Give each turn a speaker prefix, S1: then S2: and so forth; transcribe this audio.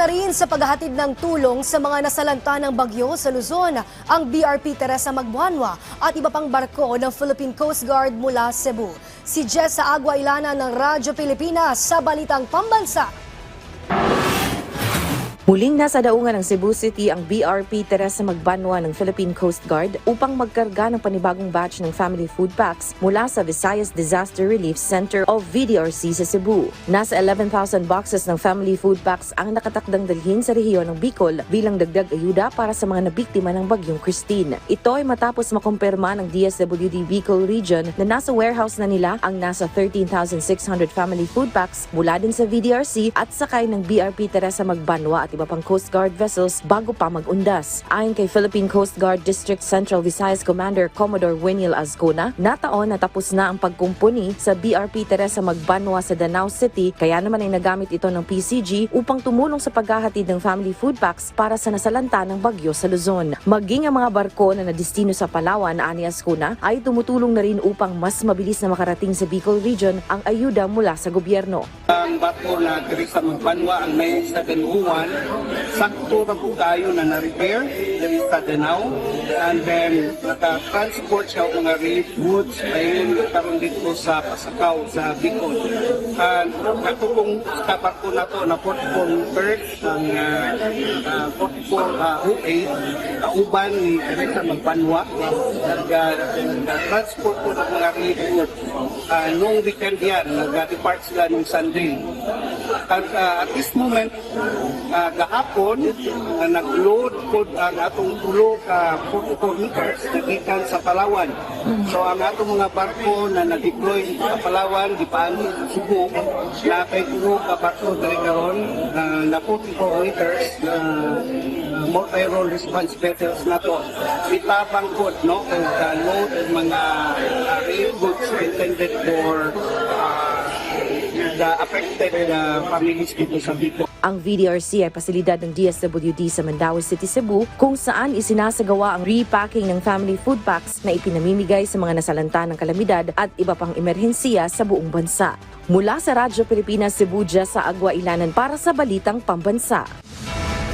S1: na rin sa paghahatid ng tulong sa mga nasalanta ng bagyo sa Luzon ang BRP Teresa Magbuanwa at iba pang barko ng Philippine Coast Guard mula Cebu. Si Jessa Agua Ilana ng Radyo Pilipinas sa Balitang Pambansa.
S2: Muling nasa daungan ng Cebu City ang BRP Teresa Magbanwa ng Philippine Coast Guard upang magkarga ng panibagong batch ng family food packs mula sa Visayas Disaster Relief Center o VDRC sa Cebu. Nasa 11,000 boxes ng family food packs ang nakatakdang dalhin sa rehiyon ng Bicol bilang dagdag ayuda para sa mga nabiktima ng bagyong Christine. Ito ay matapos makumpirma ng DSWD Bicol Region na nasa warehouse na nila ang nasa 13,600 family food packs mula din sa VDRC at sakay ng BRP Teresa Magbanwa at iba pang Coast Guard vessels bago pa mag-undas. Ayon kay Philippine Coast Guard District Central Visayas Commander Commodore Winiel Azcona, nataon na tapos na ang pagkumpuni sa BRP Teresa Magbanwa sa Danao City, kaya naman ay nagamit ito ng PCG upang tumulong sa paghahatid ng family food packs para sa nasalanta ng bagyo sa Luzon. Maging ang mga barko na nadistino sa Palawan, ani Azcona, ay tumutulong na rin upang mas mabilis na makarating sa Bicol Region ang ayuda mula sa gobyerno.
S3: Ang barko na Teresa Magbanwa ang may sa Danuan, sakto na po tayo na na-repair dito sa Danao, and then naka-transport siya mga relief goods ayun karon dito sa Pasakaw sa Bicol. And ako pong sa barko na to na Port Convert ang Port OA kauban ni Teresa Magbanwa nag-transport po ng mga relief goods. Nung weekend yan, nag-depart sila ng Sunday. At this moment, gahapon, nag-load po ang atong tulo ka 44 meters nagikan sa Palawan. So ang atong mga barko na nag-deploy sa Palawan, gipaani sa Cebu, na kay tulo ka barko dali karon na 44 meters na multi-role response vessels na to. Itabang po, no, kung load ng mga relief goods intended for the affected families dito sa Bicol.
S2: Ang VDRC ay pasilidad ng DSWD sa Mandaue City, Cebu, kung saan isinasagawa ang repacking ng family food packs na ipinamimigay sa mga nasalanta ng kalamidad at iba pang emerhensiya sa buong bansa. Mula sa Radyo Pilipinas, Cebu, Jessa Agua Ilanan para sa Balitang Pambansa.